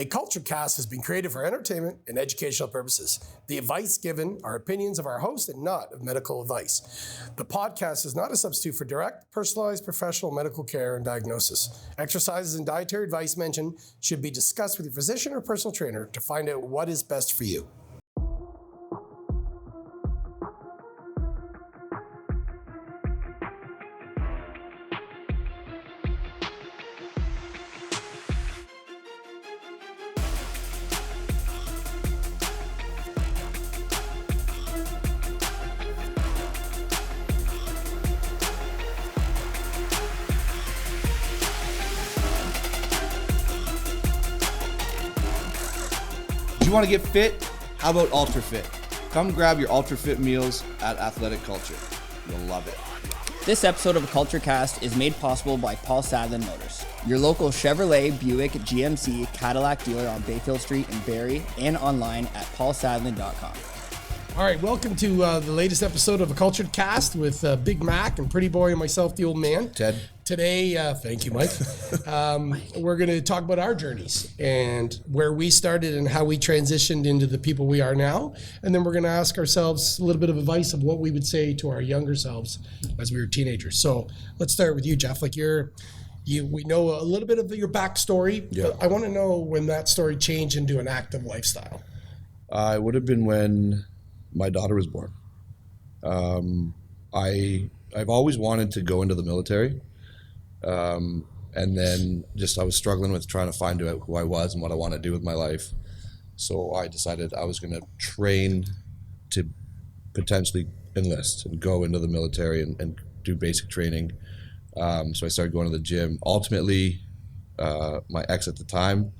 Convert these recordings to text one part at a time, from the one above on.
A Kultured Kast has been created for entertainment and educational purposes. The advice given are opinions of our host and not of medical advice. The podcast is not a substitute for direct, personalized, professional medical care and diagnosis. Exercises and dietary advice mentioned should be discussed with your physician or personal trainer to find out what is best for you. You want to get fit? How about Ultra Fit? Come grab your Ultra Fit meals at Athletic Culture. You'll love it. This episode of Kultured Kast is made possible by Paul Sadlin Motors, your local Chevrolet, Buick, GMC, Cadillac dealer on Bayfield Street in Barrie and online at paulsadlin.com. All right, welcome to the latest episode of A Kultured Kast with Big Mac and Pretty Boy and myself, the old man. Ted. Today, thank you, Mike. We're going to talk about our journeys and where we started and how we transitioned into the people we are now. And then we're going to ask ourselves a little bit of advice of what we would say to our younger selves as we were teenagers. So let's start with you, Jeff. Like we know a little bit of your backstory, but I want to know when that story changed into an active lifestyle. It would have been when my daughter was born. I've always wanted to go into the military. And then I was struggling with trying to find out who I was and what I want to do with my life. So I decided I was going to train to potentially enlist and go into the military and do basic training. So I started going to the gym. Ultimately, my ex at the time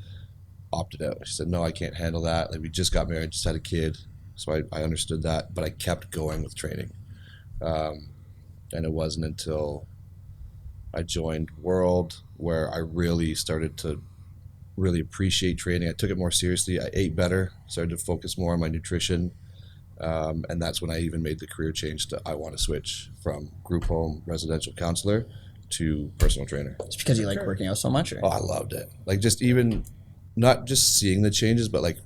opted out. She said, no, I can't handle that. Like, we just got married, just had a kid. So I understood that, but I kept going with training. And it wasn't until I joined World where I really started to really appreciate training. I took it more seriously. I ate better, started to focus more on my nutrition. And that's when I even made the career change to I want to switch from group home residential counselor to personal trainer. It's because you like working out so much? Or? Oh, I loved it. Like, just even not just seeing the changes, but like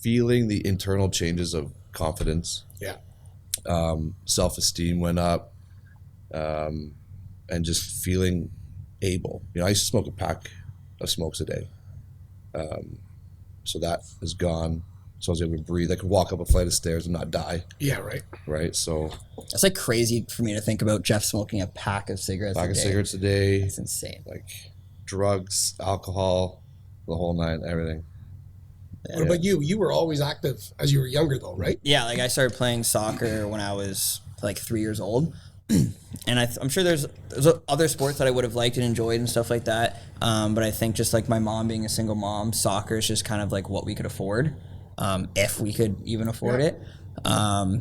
feeling the internal changes of confidence. Yeah. Self-esteem went up. And just feeling able. You know, I used to smoke a pack of smokes a day. So that is gone. So I was able to breathe. I could walk up a flight of stairs and not die. Yeah, right. Right, so. That's like crazy for me to think about Jeff smoking a pack of cigarettes a day. Pack of cigarettes a day. That's insane. Like drugs, alcohol, the whole nine, everything. What about you? You were always active as you were younger though, right? Yeah, like I started playing soccer when I was like 3 years old. And I'm sure there's other sports that I would have liked and enjoyed and stuff like that. But I think just like my mom being a single mom, soccer is just kind of like what we could afford, if we could even afford it.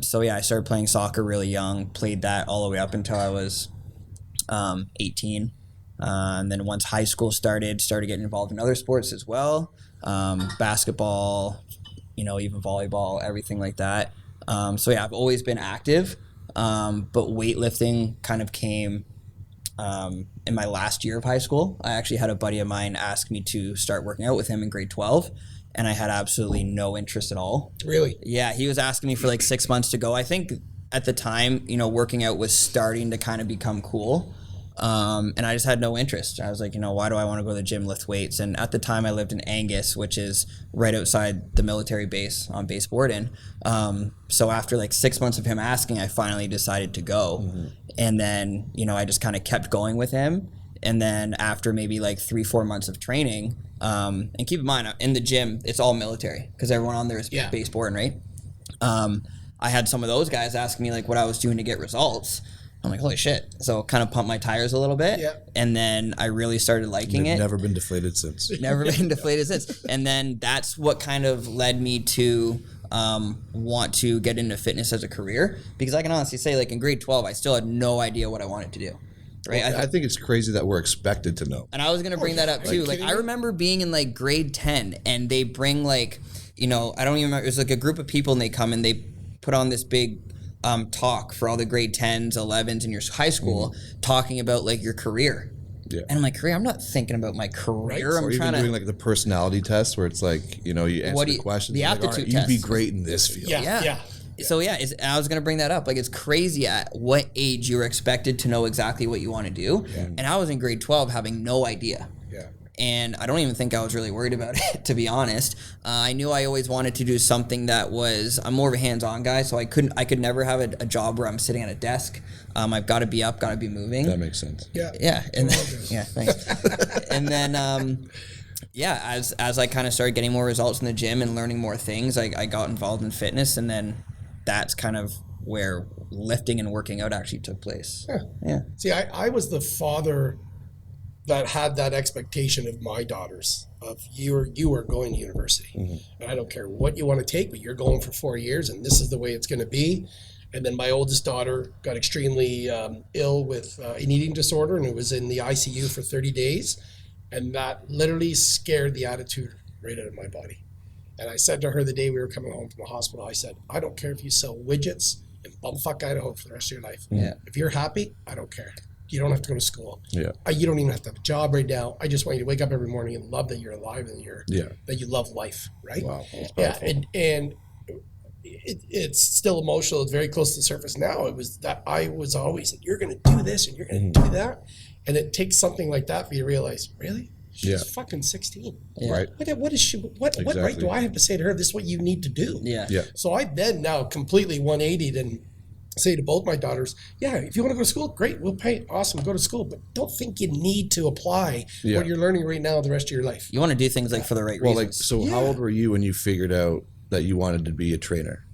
So yeah, I started playing soccer really young, played that all the way up until I was 18. And then once high school started getting involved in other sports as well, basketball, even volleyball, everything like that. So yeah, I've always been active. But weightlifting kind of came in my last year of high school. I actually had a buddy of mine ask me to start working out with him in grade 12, and I had absolutely no interest at all. Really? Yeah, he was asking me for like 6 months to go. I think at the time, working out was starting to kind of become cool. And I just had no interest. I was like, why do I want to go to the gym, lift weights? And at the time I lived in Angus, which is right outside the military base on base Borden. So after like 6 months of him asking, I finally decided to go. Mm-hmm. And then, I just kind of kept going with him. And then after maybe like 3-4 months of training, and keep in mind, in the gym, it's all military because everyone on there is base Borden, right? I had some of those guys asking me like what I was doing to get results. I'm like, holy shit. So kind of pumped my tires a little bit. Yeah. And then I really started liking it. Never been deflated since. Never been deflated since. And then that's what kind of led me to want to get into fitness as a career. Because I can honestly say, like in grade 12, I still had no idea what I wanted to do. Right? Well, I think it's crazy that we're expected to know. And I was going to bring that up too. Like I remember being in like grade 10 and they bring like, I don't even remember. It was like a group of people and they come and they put on this big talk for all the grade 10s, 11s in your high school, talking about like your career. Yeah. And I'm like, career, I'm not thinking about my career. Right. I'm Or trying even to doing like the personality test where it's like, you know, you answer the questions. the and like, aptitude you'd be test. great in this field. Yeah. So I was gonna bring that up. Like, it's crazy at what age you're expected to know exactly what you want to do. And I was in grade 12 having no idea. Yeah. And I don't even think I was really worried about it, to be honest. I knew I always wanted to do something that was, I'm more of a hands-on guy, so I could never have a job where I'm sitting at a desk. I've got to be up, got to be moving. That makes sense. Yeah. Yeah, and yeah, thanks. And then, as I kind of started getting more results in the gym and learning more things, I got involved in fitness, and then that's kind of where lifting and working out actually took place. Yeah. See, I was the father that had that expectation of my daughters of you are going to university. And I don't care what you want to take, but you're going for 4 years and this is the way it's going to be. And then my oldest daughter got extremely ill with an eating disorder, and it was in the ICU for 30 days. And that literally scared the attitude right out of my body. And I said to her the day we were coming home from the hospital, I said, I don't care if you sell widgets in bumfuck Idaho for the rest of your life. Yeah. If you're happy, I don't care. You don't have to go to school. Yeah. You don't even have to have a job right now. I just want you to wake up every morning and love that you're alive and that you love life, right? Wow. Yeah, and it's still emotional. It's very close to the surface now. It was that I was always, you're going to do this and you're going to do that. And it takes something like that for you to realize, really? She's fucking 16. Yeah. Right. What is she? What right do I have to say to her? This is what you need to do. Yeah. Yeah. So I then now completely 180'd and say to both my daughters, yeah, if you want to go to school, great, we'll pay. Awesome, go to school. But don't think you need to apply what you're learning right now the rest of your life. You want to do things like for the right Well, reasons. like, so how old were you when you figured out that you wanted to be a trainer?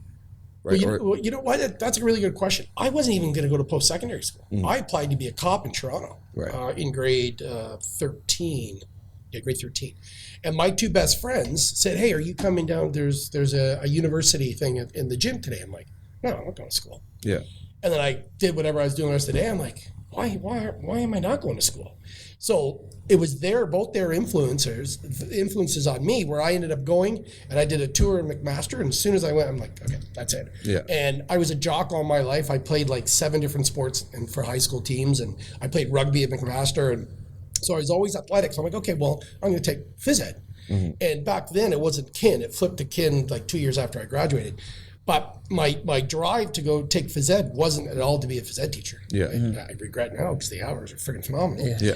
Right. Well, you know what? That's a really good question. I wasn't even going to go to post-secondary school. I applied to be a cop in Toronto in grade 13. Yeah, grade 13. And my two best friends said, hey, are you coming down? There's a university thing in the gym today. I'm like, no, I'm not going to school. Yeah. And then I did whatever I was doing the rest of the day. I'm like, why am I not going to school? So it was both their influences on me, where I ended up going and I did a tour in McMaster. And as soon as I went, I'm like, okay, that's it. Yeah. And I was a jock all my life. I played like 7 different sports and for high school teams, and I played rugby at McMaster. And so I was always athletic. So I'm like, okay, well, I'm going to take phys ed. And back then it wasn't kin. It flipped to kin like 2 years after I graduated. But my drive to go take phys ed wasn't at all to be a phys ed teacher. Yeah. I regret now because the hours are freaking phenomenal. Yeah.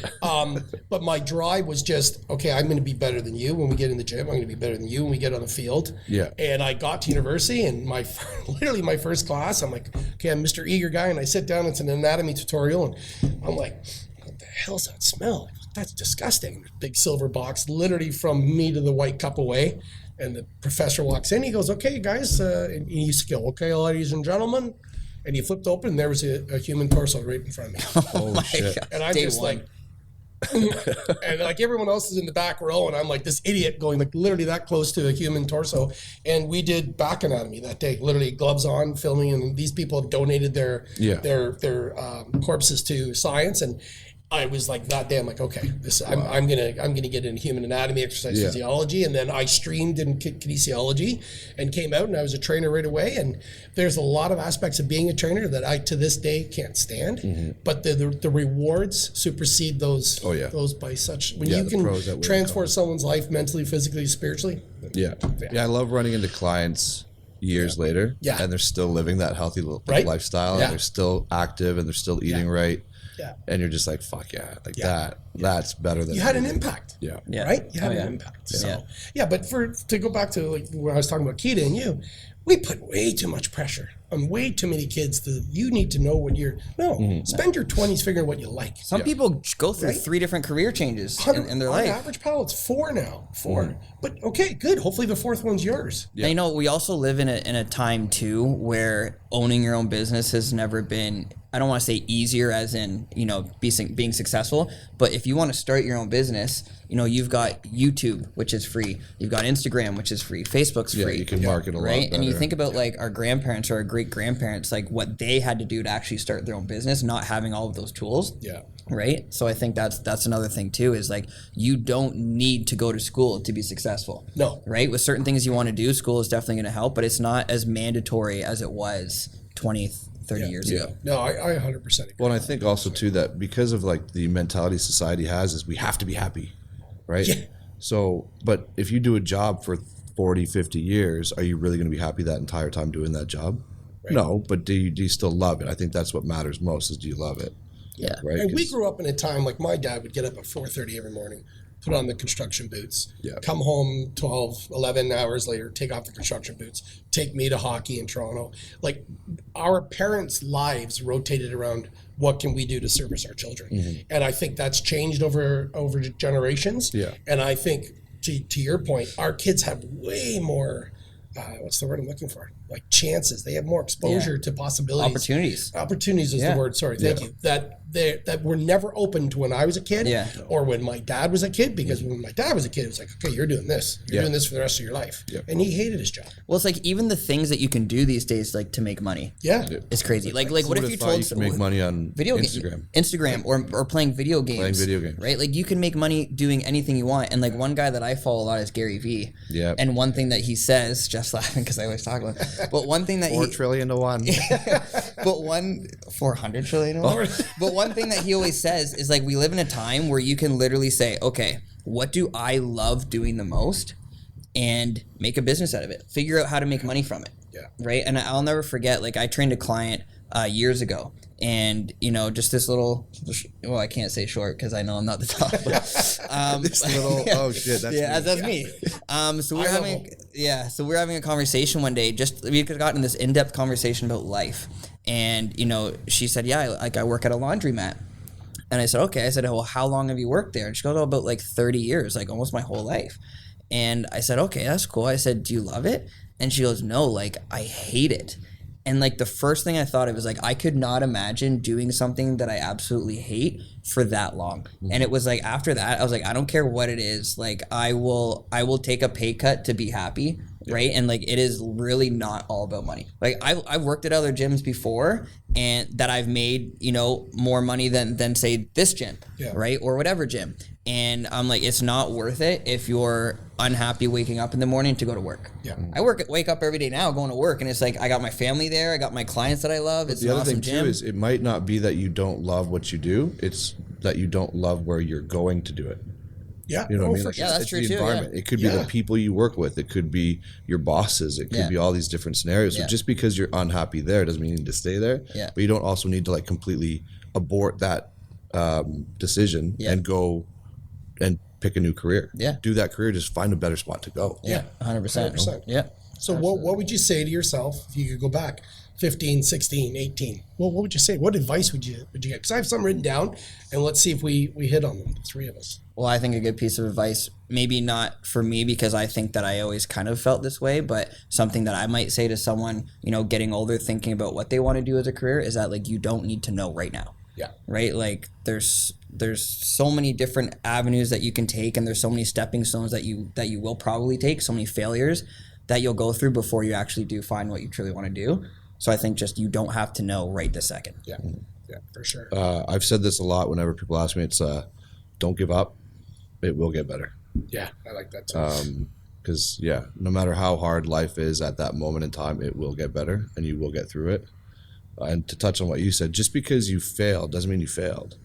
But my drive was just, okay, I'm going to be better than you when we get in the gym. I'm going to be better than you when we get on the field. Yeah. And I got to university, and literally my first class, I'm like, okay, I'm Mr. Eager guy, and I sit down, it's an anatomy tutorial, and I'm like, what the hell's that smell? That's disgusting. Big silver box, literally from me to the white cup away. And the professor walks in. He goes, okay, guys. And he used to go, okay, ladies and gentlemen. And he flipped open, and there was a human torso right in front of me. Oh, shit. God. And I'm Day just one. like, and like everyone else is in the back row, and I'm like this idiot going like literally that close to a human torso. And we did back anatomy that day, literally gloves on, filming. And these people donated their corpses to science. And I was like that day. I'm like, okay, I'm gonna get into human anatomy, exercise physiology, and then I streamed in kinesiology, and came out, and I was a trainer right away. And there's a lot of aspects of being a trainer that I to this day can't stand, but the rewards supersede those. Oh, yeah. Those by such when Yeah, you the can pros outweigh the transform cons. someone's life mentally, physically, spiritually. Yeah. I love running into clients years later, and they're still living that healthy lifestyle, and they're still active, and they're still eating right. Yeah. And you're just like, fuck yeah, like that's better than You had an impact. Yeah. Right? You had an impact. So but to go back to like when I was talking about Keita and you, we put way too much pressure on way too many kids you need to know what spend your 20s figuring what you like. Some people go through 3 different career changes in their on life. average, pal, it's 4 now. 4. But okay, good. Hopefully the 4th one's yours. Yeah. And, we also live in a time too where owning your own business has never been, I don't want to say easier as in, being successful, but if you want to start your own business, you've got YouTube, which is free. You've got Instagram, which is free. Facebook's free. You can market a lot right? better. And you think about like our grandparents or our great grandparents, like what they had to do to actually start their own business, not having all of those tools. Yeah. Right. So I think that's another thing too, is like, you don't need to go to school to be successful. No. Right. With certain things you want to do, school is definitely going to help, but it's not as mandatory as it was 20, 30 years ago. No, I 100% agree. Well, and I think also too that because of like the mentality society has is we have to be happy, right? Yeah. So, but if you do a job for 40, 50 years, are you really going to be happy that entire time doing that job? Right. No, but do you still love it? I think that's what matters most is do you love it? Yeah. Right. And we 'Cause- grew up in a time like my dad would get up at 4:30 every morning, put on the construction boots, Yeah. come home 12, 11 hours later, take off the construction boots, take me to hockey in Toronto. Like our parents' lives rotated around what can we do to service our children. And I think that's changed over generations. Yeah. And I think to your point, our kids have way more what's the word I'm looking for? Like chances. They have more exposure to possibilities. Opportunities. Opportunities is Yeah. the word. Sorry, thank you. That were never open to when I was a kid, Yeah. or when my dad was a kid. Because when my dad was a kid, it was like, okay, you're doing this. You're Yeah. doing this for the rest of your life. Yeah. And he hated his job. Well, it's like even the things that you can do these days, like to make money, Yeah. it's crazy. Like what if you thought told you could make money on video Instagram? or playing video games. Playing video games. Right? Like you can make money doing anything you want. And like one guy that I follow a lot is Gary Vee. Yeah. And one thing that he says, just laughing because I always talk about it, but one thing that 4 he trillion to 1. but 400 trillion. But one thing that he always says is like we live in a time where you can literally say, okay, what do I love doing the most, and make a business out of it. Figure out how to make money from it. Yeah. Right. And I'll never forget. Like I trained a client years ago, and just this little. Well, I can't say short because I know I'm not the top. This little oh shit, that's Yeah, me. that's me. So we I were love having them. so we were having a conversation one day. Just we had gotten this in-depth conversation about life, and she said, "Yeah, I work at a laundromat." And I said, "Okay." I said, "Well, how long have you worked there?" And she goes, "Oh, about like 30 years, like almost my whole life." And I said, "Okay, that's cool." I said, "Do you love it?" And she goes, "No, like I hate it." And like the first thing I thought of was like I could not imagine doing something that I absolutely hate for that long. And it was like after that I was like, I don't care what it is, like I will take a pay cut to be happy, right? And like it is really not all about money. Like I've worked at other gyms before and that I've made more money than say this gym, Yeah. right, or whatever gym. And I'm like, it's not worth it if you're unhappy waking up in the morning to go to work. Yeah. I wake up every day now going to work, and it's like I got my family there, I got my clients that I love. It's The an other awesome thing gym. too is it might not be that you don't love what you do; it's that you don't love where you're going to do it. Yeah. You know what I mean? for Like, sure. Yeah, that's it's true the too, environment. yeah. It could be Yeah. the people you work with. It could be your bosses. It could Yeah. be all these different scenarios. So Yeah. just because you're unhappy there doesn't mean you need to stay there. Yeah. But you don't also need to like completely abort that decision Yeah. and go and pick a new career. Yeah. Do that career. Just find a better spot to go. Yeah, 100%. 100%. Yeah. So what would you say to yourself if you could go back 15, 16, 18? Well, what would you say? What advice would you get? Because I have some written down, and let's see if we hit on them, the three of us. Well, I think a good piece of advice, maybe not for me because I think that I always kind of felt this way, but something that I might say to someone, getting older, thinking about what they want to do as a career is that like you don't need to know right now. Yeah. Right? Like there's so many different avenues that you can take, and there's so many stepping stones that you will probably take, so many failures that you'll go through before you actually do find what you truly want to do. So I think just you don't have to know right this second. Yeah. Yeah, for sure. I've said this a lot whenever people ask me. It's don't give up. It will get better. Yeah, I like that too. Because no matter how hard life is at that moment in time, it will get better and you will get through it. And to touch on what you said, just because you failed doesn't mean you failed,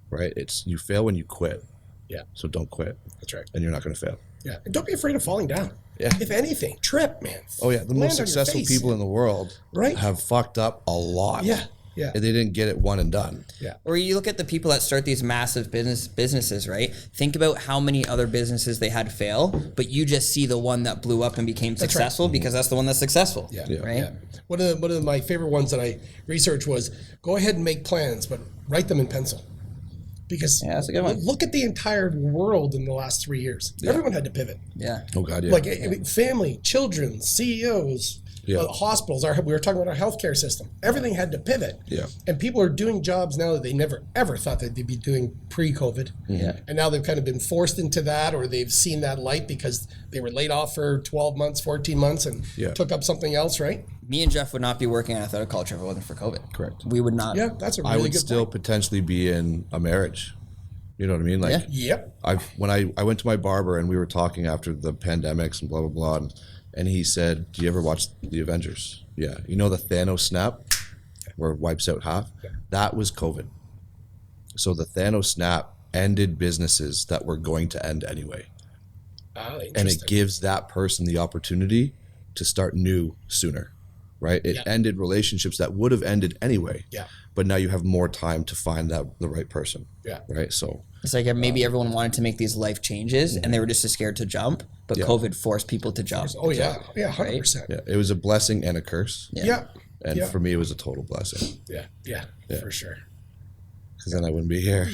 right? It's you fail when you quit. Yeah. So don't quit, That's right. and you're not going to fail. Yeah. And don't be afraid of falling down. Yeah. If anything, trip, man. Oh yeah, the Land most on your successful face. people in the world Right. have fucked up a lot. Yeah. Yeah. And they didn't get it one and done. Yeah. Or you look at the people that start these massive businesses, right? Think about how many other businesses they had fail, but you just see the one that blew up and became successful because that's the one that's successful. Yeah. Right? Yeah. One of my favorite ones that I researched was go ahead and make plans, but write them in pencil. Because Yeah, that's a good one. look at the entire world in the last 3 years. Everyone had to pivot. Yeah. Oh God, yeah. Like I mean, family, children, CEOs, hospitals. We were talking about our healthcare system. Everything had to pivot. Yeah. And people are doing jobs now that they never ever thought that they'd be doing pre-COVID. Yeah. And now they've kind of been forced into that, or they've seen that light because they were laid off for 12 months, 14 months, and took up something else. Right? Me and Jeff would not be working on Athletic Culture if it wasn't for COVID. Correct. We would not. Yeah, that's a really I would good still point. potentially be in a marriage. You know what I mean? Like, Yep. when I went to my barber and we were talking after the pandemics and blah blah blah, and he said, "Do you ever watch the Avengers?" Yeah. You know the Thanos snap? or wipes out half. That was COVID. So the Thanos snap ended businesses that were going to end anyway. And it gives that person the opportunity to start new sooner, right? It ended relationships that would have ended anyway. Yeah. But now you have more time to find the right person. Yeah. Right. So It's like maybe everyone wanted to make these life changes and they were just too scared to jump, but COVID forced people to jump. Oh yeah. Yeah. 100%. yeah, it was a blessing and a curse. Yeah. And for me, it was a total blessing. Yeah. Yeah. For sure. Because then I wouldn't be here.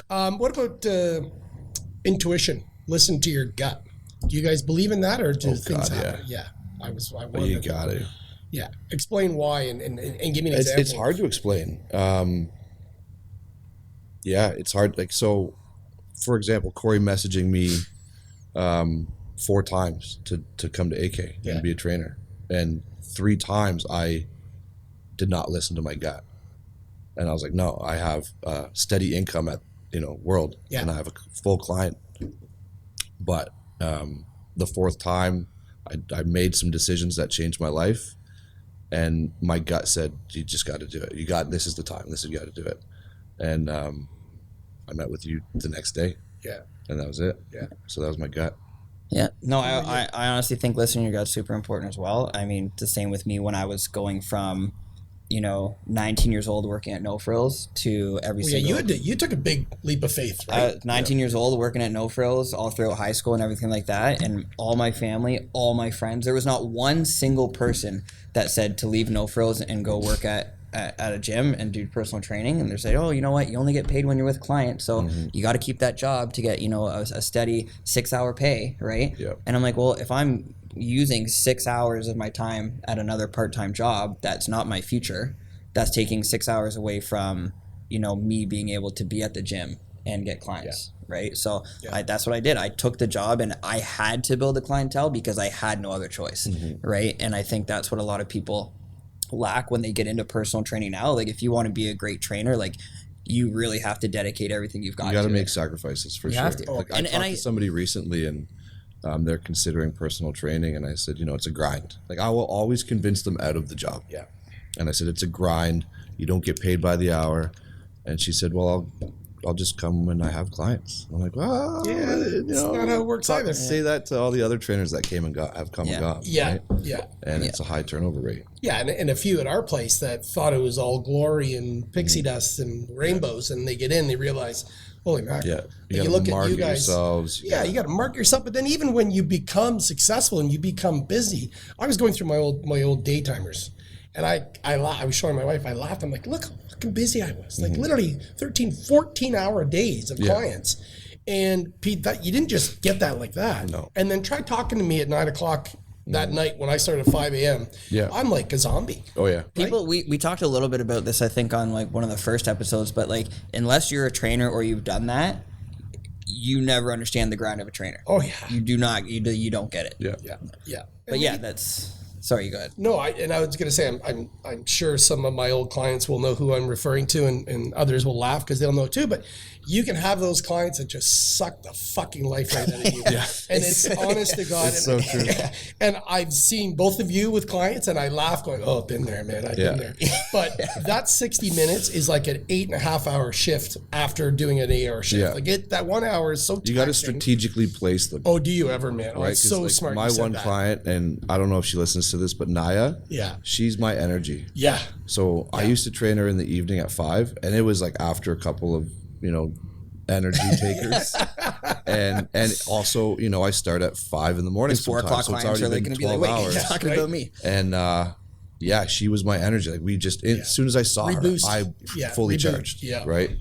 What about intuition? Listen to your gut. Do you guys believe in that, or do things happen? Yeah. I You got to. Yeah. Explain why and give me an example. It's hard to explain. Yeah, it's hard. Like, so, for example, Corey messaging me 4 times to come to AK and be a trainer. And 3 times I did not listen to my gut. And I was like, no, I have steady income at, World. Yeah. And I have a full client. But the 4th time, I made some decisions that changed my life. And my gut said, you just got to do it. This is the time. You got to do it. And I met with you the next day. Yeah. And that was it. Yeah. So that was my gut. Yeah. No, I honestly think listening to your gut's super important as well. I mean, the same with me when I was going from, 19 years old working at No Frills to every single... you took a big leap of faith, right? 19 years old working at No Frills all throughout high school and everything like that. And all my family, all my friends, there was not one single person that said to leave No Frills and go work at a gym and do personal training. And they're saying, oh, you know what? You only get paid when you're with clients. So you got to keep that job to get, a steady 6-hour pay, right? Yeah. And I'm like, well, if I'm using 6 hours of my time at another part-time job, that's not my future. That's taking 6 hours away from, me being able to be at the gym and get clients, right? So that's what I did. I took the job and I had to build a clientele because I had no other choice, right? And I think that's what a lot of people lack when they get into personal training now. Like, if you want to be a great trainer, like, you really have to dedicate everything you've got. You got to make sacrifices for sure. Have to. Like, I talked to somebody recently and they're considering personal training, and I said, it's a grind. Like, I will always convince them out of the job. Yeah. And I said, it's a grind. You don't get paid by the hour. And she said, well, I'll just come when I have clients. I'm like, well, it's not how it works either. Say that to all the other trainers that came and have come and gone. Yeah. Right? Yeah. And it's a high turnover rate. Yeah, and a few at our place that thought it was all glory and pixie dust and rainbows, and they get in, they realize, holy mackerel. Yeah, you look at you guys. Yourselves. You got to mark yourself. But then even when you become successful and you become busy, I was going through my old daytimers, and I was showing my wife. I laughed. I'm like, look how fucking busy I was. Like literally 13, 14-hour days of clients. And Pete, that you didn't just get that like that. No. And then try talking to me at 9 o'clock that night when I started at 5 a.m. Yeah. I'm like a zombie. Oh, yeah. People, we talked a little bit about this, I think, on like one of the first episodes, but like, unless you're a trainer or you've done that, you never understand the grind of a trainer. Oh yeah. You do not, you don't get it. Yeah. But yeah, sorry, go ahead. No, I was going to say, I'm sure some of my old clients will know who I'm referring to, and others will laugh because they'll know too. But you can have those clients that just suck the fucking life right out of you. And it's honest to God. It's so true. And I've seen both of you with clients, and I laugh going, oh, I've been there, man. I've been there. But that 60 minutes is like an 8.5-hour shift after doing an 8-hour shift. Yeah. Like that 1 hour is so You got to taxing. strategically place them. Oh, do you ever, man? Oh, Right? it's so like smart. My you said one that. client, and I don't know if she listens to this, but Naya, she's my energy. Yeah. So I used to train her in the evening at 5, and it was like after a couple of, energy takers. and also, I start at 5 in the morning. 4 o'clock so it's clients are already going been to be like, 12 wait, hours. you're talking about me. And she was my energy. Like we just, as soon as I saw Reboost. her, I fully charged. Yeah. Right.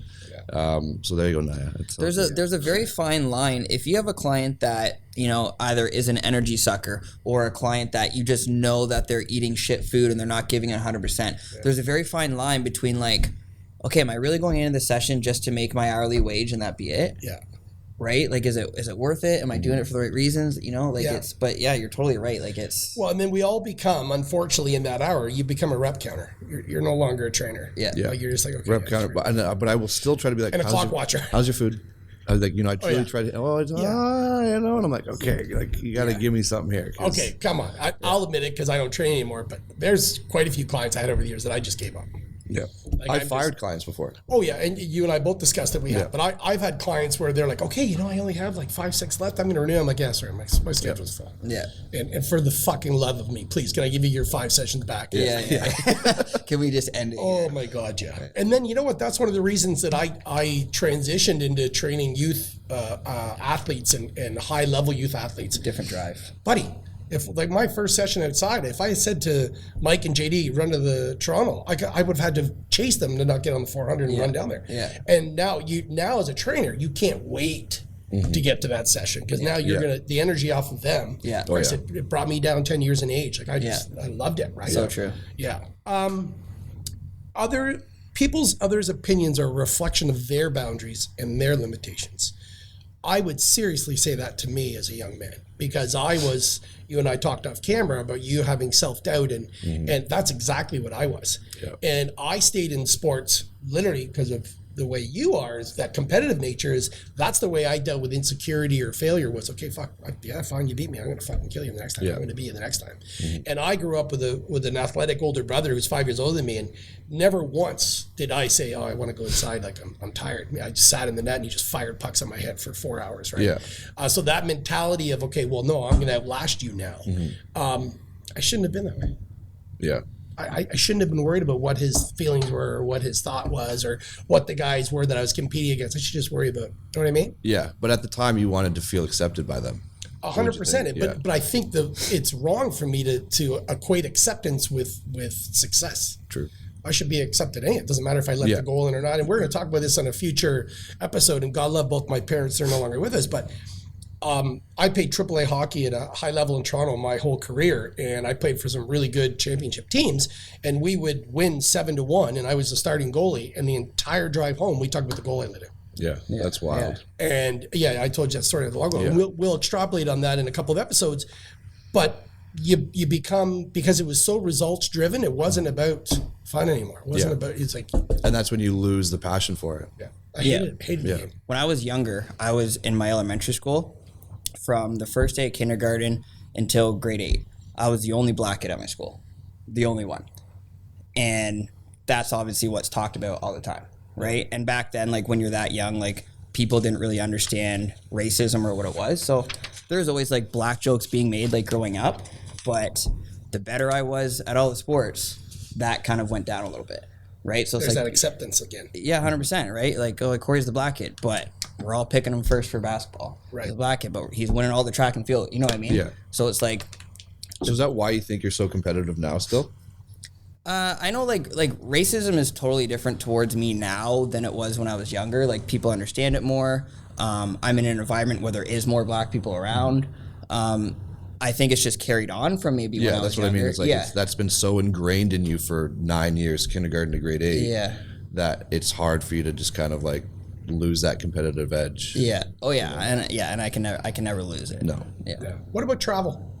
So there you go, Naya. There's a very fine line. If you have a client that, either is an energy sucker or a client that you just know that they're eating shit food and they're not giving it 100%, there's a very fine line between like, okay, am I really going into the session just to make my hourly wage and that be it? Yeah. Right? Like, is it worth it? Am I doing it for the right reasons? But yeah, you're totally right. Like Well, and then we all become, unfortunately, in that hour, you become a rep counter. You're no longer a trainer. Yeah. Like you're just like, okay. rep counter, but I will still try to be like, And a clock watcher. How's your food? I was like, I truly yeah. tried to, and I'm like, okay, like you got to give me something here. Okay, come on. I'll admit it because I don't train anymore, but there's quite a few clients I had over the years that I just gave up. Yeah. Like, I fired clients before. Oh yeah, and you and I both discussed that we have. But I've had clients where they're like, okay, I only have like 5, 6 left. I'm going to renew. I'm like, yeah, sorry, my schedule's full. Yeah. And for the fucking love of me, please, can I give you your 5 sessions back? Yeah. Can we just end it? Oh my God, yeah. And then you know what? That's one of the reasons that I transitioned into training youth athletes and high level youth athletes. Different drive. Buddy, if like my first session outside, if I had said to Mike and JD, run to the Toronto, I would have had to chase them to not get on the 400 and run down there. Yeah. And now as a trainer, you can't wait to get to that session because now you're gonna the energy off of them. Yeah. Of course, it brought me down 10 years in age. Like I loved it. Right. So true. Yeah. Others' opinions are a reflection of their boundaries and their limitations. I would seriously say that to me as a young man because you and I talked off camera about you having self-doubt and that's exactly what I was. Yeah. And I stayed in sports literally because of the way you are, is that competitive nature that's the way I dealt with insecurity or failure was, okay, fine, you beat me. I'm going to fucking kill you the next time. I'm going to beat you the next time. And I grew up with an athletic older brother who's 5 years older than me. And never once did I say, oh, I want to go inside. Like I'm tired. I just sat in the net and he just fired pucks on my head for 4 hours. Right. Yeah. So that mentality of, okay, well, no, I'm going to outlast you now. I shouldn't have been that way. Yeah. I shouldn't have been worried about what his feelings were or what his thought was or what the guys were that I was competing against. I should just worry about, you know what I mean? Yeah, but at the time you wanted to feel accepted by them. 100%. But I think it's wrong for me to equate acceptance with success. True. I should be accepted in it. It doesn't matter if I let the goal in or not. And we're going to talk about this on a future episode. And God love both my parents, they're no longer with us. But I played AAA hockey at a high level in Toronto my whole career, and I played for some really good championship teams, and we would win 7-1, and I was the starting goalie, and the entire drive home, we talked about the goal I let in. Yeah, that's wild. Yeah. And I told you that story a long ago. And we'll extrapolate on that in a couple of episodes, but you become, because it was so results driven, it wasn't about fun anymore. It wasn't about, it's like. And that's when you lose the passion for it. Yeah. I hated the game. When I was younger, I was in my elementary school. From the first day of kindergarten until grade 8, I was the only black kid at my school, the only one. And that's obviously what's talked about all the time, right? And back then, like when you're that young, like people didn't really understand racism or what it was. So there's always like black jokes being made like growing up. But the better I was at all the sports, that kind of went down a little bit, right? So it's There's like that acceptance again. Yeah, 100%, right? Like, Corey's the black kid, but we're all picking him first for basketball. Right. He's the black kid, but he's winning all the track and field. You know what I mean? Yeah. So it's like, So is that why you think you're so competitive now still? I know like racism is totally different towards me now than it was when I was younger. Like people understand it more. I'm in an environment where there is more black people around. I think it's just carried on from maybe when I was that's what younger. I mean. It's like that's been so ingrained in you for 9 years, kindergarten to grade 8. Yeah. That it's hard for you to just kind of like lose that competitive edge. Yeah. Oh yeah. And I can never lose it. No. Yeah. What about travel?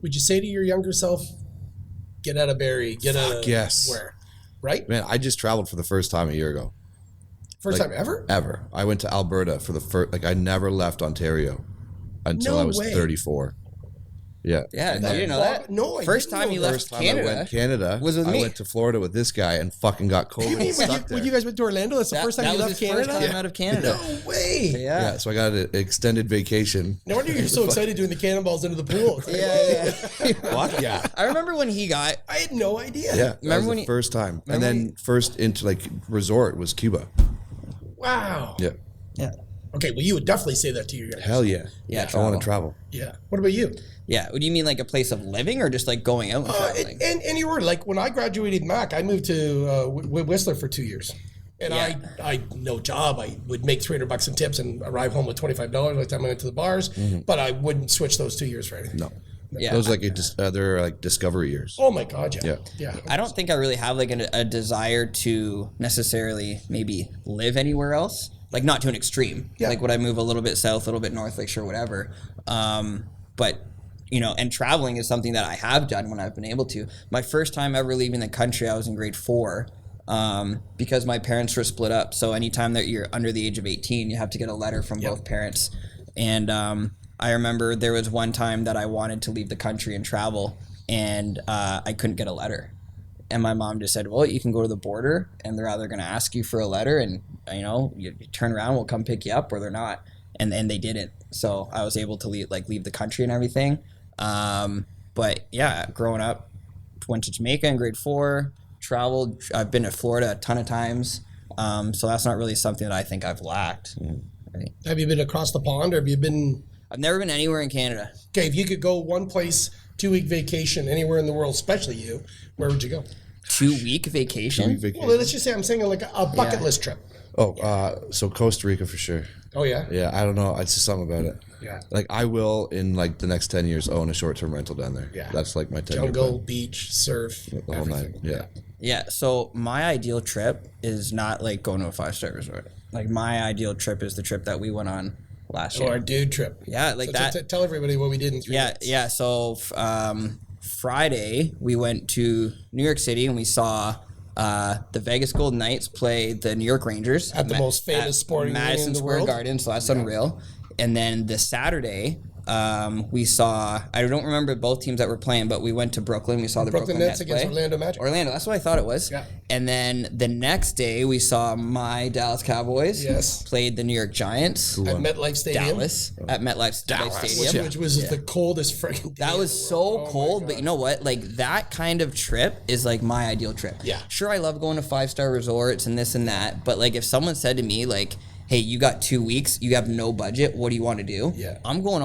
Would you say to your younger self, get out of Barrie, get out of where? Right? Man, I just traveled for the first time a year ago. First time ever? Ever. I went to Alberta for the first, I never left Ontario until I was 34. Yeah. Yeah, you didn't know that? No, I First didn't time know you that. left Canada. Canada was with me. I went to Florida with this guy and fucking got COVID. You mean and stuck there. when you guys went to Orlando, that's the first time that you was left his Canada? First time out of Canada. No way. Yeah, so I got an extended vacation. No wonder you're so excited doing the cannonballs into the pool. It's like, What? Yeah. I remember when he got. I had no idea. Yeah, that was when the he- first time. And then first into like resort was Cuba. Wow. Yeah. Yeah. Okay, well, you would definitely say that to your guys. Hell yeah. Yeah, I want to travel. Yeah. What about you? Yeah. What do you mean, like a place of living, or just like going out and traveling? And you were like, when I graduated Mac, I moved to Whistler for 2 years. And Yeah. I no job. I would make $300 in tips and arrive home with $25 by the time I went to the bars. But I wouldn't switch those 2 years for anything. No. Yeah. Those are like they're like discovery years. Oh my God, yeah. Yeah. I don't think I really have like a desire to necessarily maybe live anywhere else. Like not to an extreme. Yeah. Like would I move a little bit south, a little bit north, like sure, whatever. But you know, and traveling is something that I have done when I've been able to. My first time ever leaving the country, I was in grade 4. because my parents were split up. So anytime that you're under the age of 18, you have to get a letter from both parents. And I remember there was one time that I wanted to leave the country and travel, and I couldn't get a letter. And my mom just said, well, you can go to the border, and they're either going to ask you for a letter, and you turn around, we'll come pick you up, or they're not. And they didn't. So I was able to leave the country and everything. But yeah, growing up, went to Jamaica in grade 4, traveled. I've been to Florida a ton of times. So that's not really something that I think I've lacked. Right? Have you been across the pond, or have you been? I've never been anywhere in Canada. Okay, if you could go one place, 2-week vacation anywhere in the world, especially you, where would you go? 2-week vacation? Well, let's just say I'm saying like a bucket list trip. So Costa Rica for sure. Oh yeah. Yeah, I don't know. It's just something about it. Yeah. Like I will in like the next 10 years own a short-term rental down there. Yeah. That's like my 10-year Jungle, plan. beach, surf, The whole everything. night. Yeah. Yeah, so my ideal trip is not like going to a 5-star resort. Like my ideal trip is the trip that we went on last Oh, year. our dude trip. Yeah, like So that. tell everybody what we did in 3 minutes. Yeah. So Friday we went to New York City and we saw the Vegas Golden Knights play the New York Rangers At the most famous sporting arena Madison in the Square world. Garden. So that's unreal. And then the Saturday, we saw, I don't remember both teams that were playing, but we went to Brooklyn. We saw the Brooklyn Brooklyn Nets Nets against play. Orlando Magic. Orlando, that's what I thought it was. Yeah. And then the next day, we saw my Dallas Cowboys. Yes. Played the New York Giants. At MetLife Stadium. Dallas. At MetLife Stadium. Which was the coldest freaking day That in was the so world. cold, my but you know what? Like that kind of trip is like my ideal trip. Yeah. Sure, I love going to 5-star resorts and this and that, but like if someone said to me like, "Hey, you got 2 weeks, you have no budget, what do you want to do?" Yeah. I'm going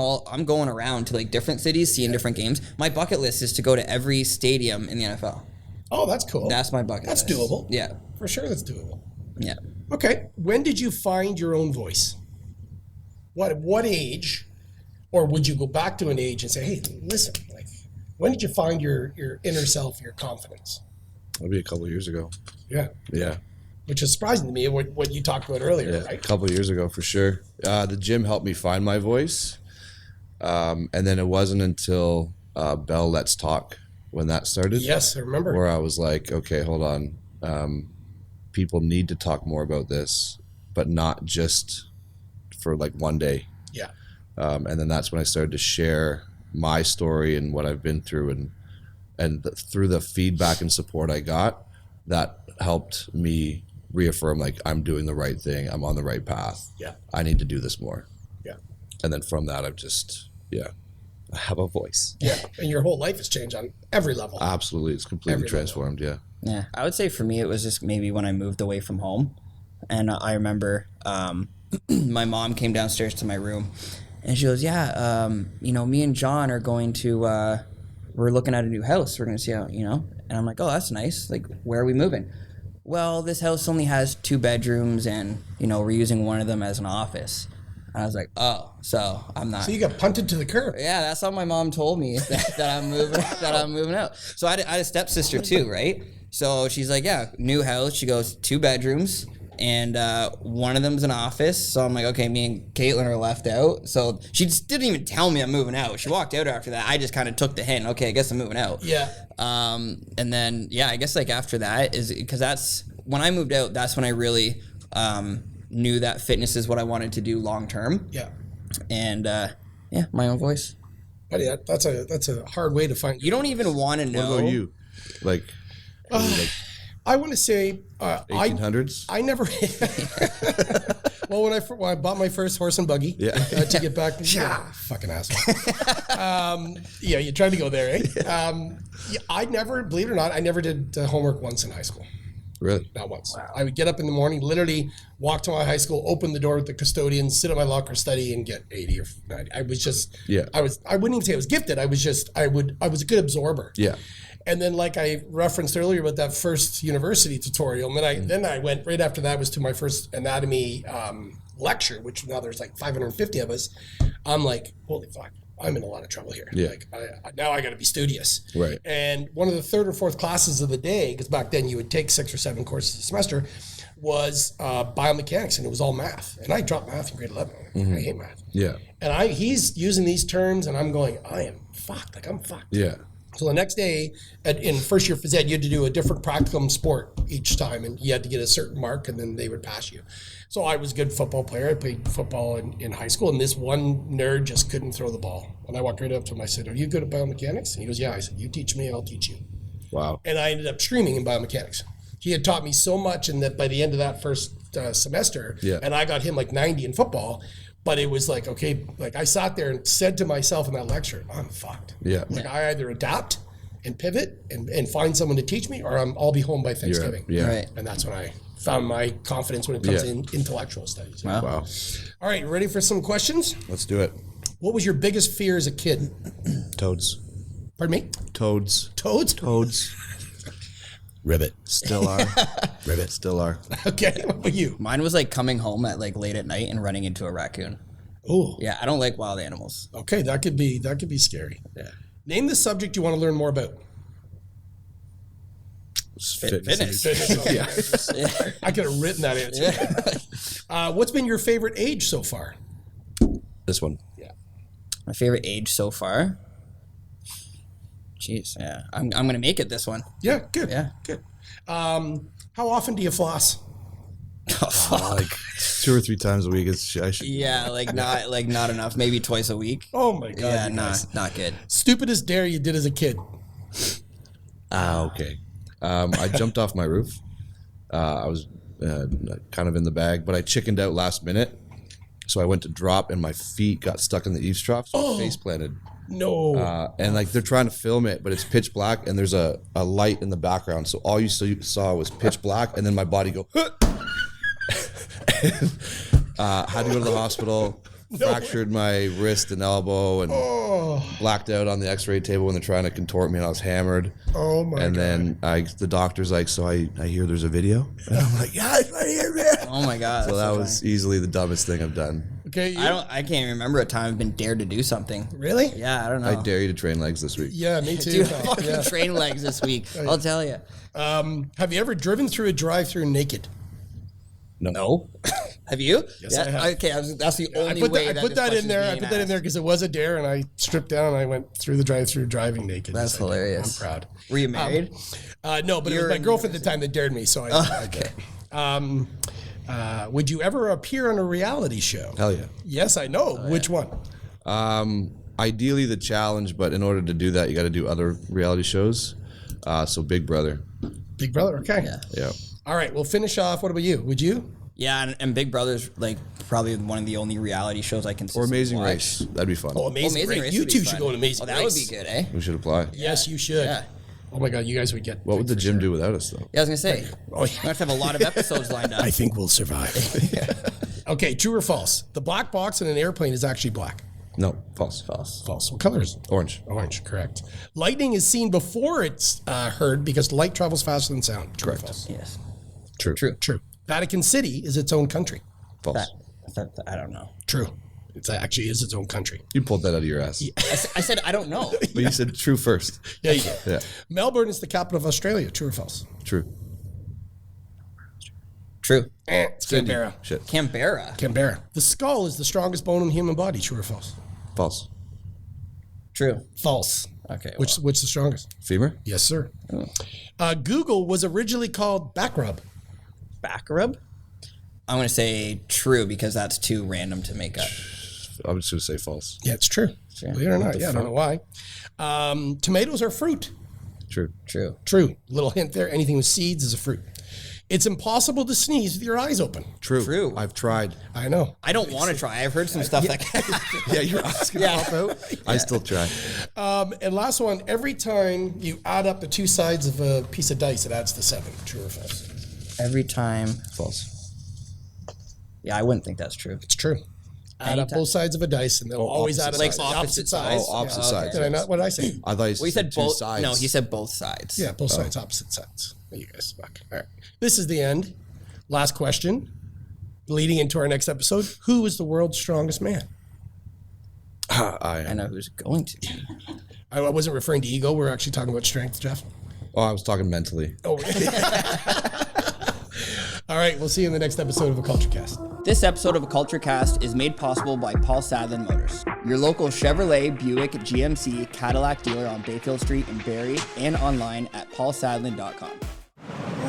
around to like different cities, seeing different games. My bucket list is to go to every stadium in the NFL. Oh, that's cool. That's my bucket That's list. doable. Yeah. For sure, that's doable. Yeah. Okay, when did you find your own voice? What age, or would you go back to an age and say, "Hey, listen, like, when did you find your inner self, your confidence?" That'll be a couple of years ago. Yeah, Yeah. which is surprising to me. What you talked about earlier, Yeah, right? a couple of years ago for sure. The gym helped me find my voice, and then it wasn't until Bell Let's Talk when that started. Yes, I remember. Where I was like, okay, hold on. People need to talk more about this, but not just for like one day. Yeah, And then that's when I started to share my story and what I've been through, and through the feedback and support I got, that helped me reaffirm like I'm doing the right thing, I'm on the right path. yeah, I need to do this more. yeah, And then from that, I've just I have a voice. yeah. And your whole life has changed on every level. Absolutely, it's completely Every level. transformed. Yeah. Yeah, I would say for me it was just maybe when I moved away from home, and I remember my mom came downstairs to my room, and she goes, "Yeah, me and John are going to we're looking at a new house. We're going to see how And I'm like, "Oh, that's nice. Like, where are we moving?" "Well, this house only has 2 bedrooms, and we're using one of them as an office." And I was like, "Oh, so I'm not." So you got punted to the curb. Yeah, that's how my mom told me that I'm moving I'm moving out. So I had a stepsister too, right? So she's like, "Yeah, new house." She goes, 2 bedrooms, and one of them's an office. So I'm like, okay, me and Caitlin are left out. So she just didn't even tell me I'm moving out. She walked out after that. I just kind of took the hint. Okay, I guess I'm moving out. Yeah. And then I guess like after that is because that's when I moved out. That's when I really knew that fitness is what I wanted to do long term. Yeah. And my own voice. Buddy, that's a hard way to find. You don't even want to know. What about you? Like, I want to say 1800s? I never. Well, when I bought my first horse and buggy, to get back, fucking asshole. You tried to go there, eh? I never, believe it or not, I never did homework once in high school. Really? Not once. Wow. I would get up in the morning, literally walk to my high school, open the door with the custodian, sit at my locker, study, and get 80 or 90. I was just, I wouldn't even say I was gifted. I was a good absorber. Yeah. And then, like I referenced earlier with that first university tutorial, and then I went right after that was to my first anatomy lecture, which now there's like 550 of us. I'm like, holy fuck, I'm in a lot of trouble here. Yeah. Like now I got to be studious. Right. And one of the 3rd or 4th classes of the day, because back then you would take 6 or 7 courses a semester, was biomechanics, and it was all math. And I dropped math in grade 11. I hate math. Yeah. And he's using these terms, and I'm going, I am fucked. Like I'm fucked. Yeah. So the next day, in first year phys ed, you had to do a different practicum sport each time, and you had to get a certain mark, and then they would pass you. So I was a good football player. I played football in high school, and this one nerd just couldn't throw the ball. And I walked right up to him. I said, "Are you good at biomechanics?" And he goes, "Yeah." I said, "You teach me, I'll teach you." Wow. And I ended up streaming in biomechanics. He had taught me so much, and that by the end of that first semester, and I got him like 90 in football. But it was like, okay, like I sat there and said to myself in that lecture, I'm fucked. Yeah. Like I either adapt and pivot and find someone to teach me, or I'll be home by Thanksgiving. Yeah. Right. And that's when I found my confidence when it comes to intellectual studies. Wow. All right, ready for some questions? Let's do it. What was your biggest fear as a kid? Toads. Pardon me? Toads. Toads? Toads. Ribbit. Still are. Ribbit. Still are. Okay, what about you? Mine was like coming home at like late at night and running into a raccoon. Oh, Yeah, I don't like wild animals. okay, that could be scary. Yeah. Name the subject you want to learn more about. Fitness. Yeah. I could have written that answer. What's been your favorite age so far? This one. Yeah. My favorite age so far. Jeez, yeah. I'm gonna make it this one. Yeah, good. Yeah. Good. How often do you floss? Like 2 or 3 times a week. I should. Yeah, not enough. Maybe twice a week. Oh my god. Yeah, you nah, guys. not good. Stupidest dare you did as a kid. Okay. I jumped off my roof. I was kind of in the bag, but I chickened out last minute. So I went to drop, and my feet got stuck in the eaves trough, so I face planted. No. And like they're trying to film it, but it's pitch black, and there's a light in the background. So all you saw was pitch black, and then my body go. Had to go to the hospital. Fractured my wrist and elbow, and blacked out on the X-ray table when they're trying to contort me, and I was hammered. Oh my And god. then the doctor's like, "So I hear there's a video," and I'm like, "Yeah, it's right here, man." Oh my god. So that's that was easily the dumbest thing I've done. Okay. You, I can't even remember a time I've been dared to do something. really? Yeah, I don't know. I dare you to train legs this week. Yeah, me too. Dude, pal. fucking Yeah. train legs this week. I'll tell you. Have you ever driven through a drive-through naked? No. Have you? Yes, I have. Okay, that's the I only put way that, I put this that in question's there. I being put that in asked. there because it was a dare, and I stripped down and I went through the drive-through driving naked. That's Yes, I did. hilarious. I'm proud. Were you married? No, but it was You're my in girlfriend at the time that dared me, so I okay. Would you ever appear on a reality show? Hell yeah. Yes, I know. Which one? Ideally the challenge, but in order to do that, you got to do other reality shows. So Big Brother. Big Brother. Okay. Yeah. Yeah. All right. We'll finish off. What about you? Would you? Yeah, and Big Brother's like probably one of the only reality shows I can. Or Amazing Race. That'd be fun. Oh, Amazing, Race. Race You would be two fun. should go to Amazing Oh, that Race. would be good, eh? We should apply. Yes, you should. Yeah. Oh my God, you guys would get. What would the gym do without us, though? Yeah, I was gonna say. Oh, We have to have a lot of episodes lined up. I think we'll survive. Okay, true or false? The black box in an airplane is actually black. No, false. False. What color is it? Orange. Orange, correct. Lightning is seen before it's heard because light travels faster than sound. True or Correct. false? Yes. True. True. Vatican City is its own country. False. I don't know. True. It actually is its own country. You pulled that out of your ass. I said I don't know. But you said true first. Yeah, you did. Yeah. Melbourne is the capital of Australia. True or false? True. True. It's Canberra. Shit. Canberra. Canberra. The skull is the strongest bone in the human body. True or false? False. True. False. Okay. Which the strongest? Femur? Yes, sir. Google was originally called Backrub. Back rub? I'm gonna say true because that's too random to make up. I'm just going to say false. Yeah, it's true. Believe it or not. Yeah, I don't know why. Tomatoes are fruit. True. True. True. Little hint there. Anything with seeds is a fruit. It's impossible to sneeze with your eyes open. True. I've tried. I know. I don't want to try. I've heard some stuff that. Yeah, your eyes can pop out. I still try. And last one, every time you add up the two sides of a piece of dice, it adds to 7. True or false? Every time. False. Yeah, I wouldn't think that's true. It's true. Add up Anytime. both sides of a dice, and they'll always add up Like the opposite sides. sides? Oh, opposite sides. Did I not? What did I say? I thought you Well, he said two both. sides. No, he said both sides. Yeah, both sides, opposite sides. You guys suck. All right. This is the end. Last question. Leading into our next episode. Who is the world's strongest man? I know who's going to be. I wasn't referring to ego. We're actually talking about strength, Jeff. Oh, I was talking mentally. Oh, all right. We'll see you in the next episode of A Culture Cast. This episode of A Culture Cast is made possible by Paul Sadlin Motors. Your local Chevrolet, Buick, GMC, Cadillac dealer on Bayfield Street in Barrie and online at paulsadlin.com.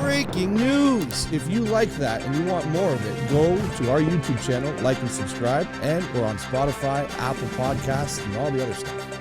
Breaking news! If you like that and you want more of it, go to our YouTube channel, like and subscribe, and we're on Spotify, Apple Podcasts, and all the other stuff.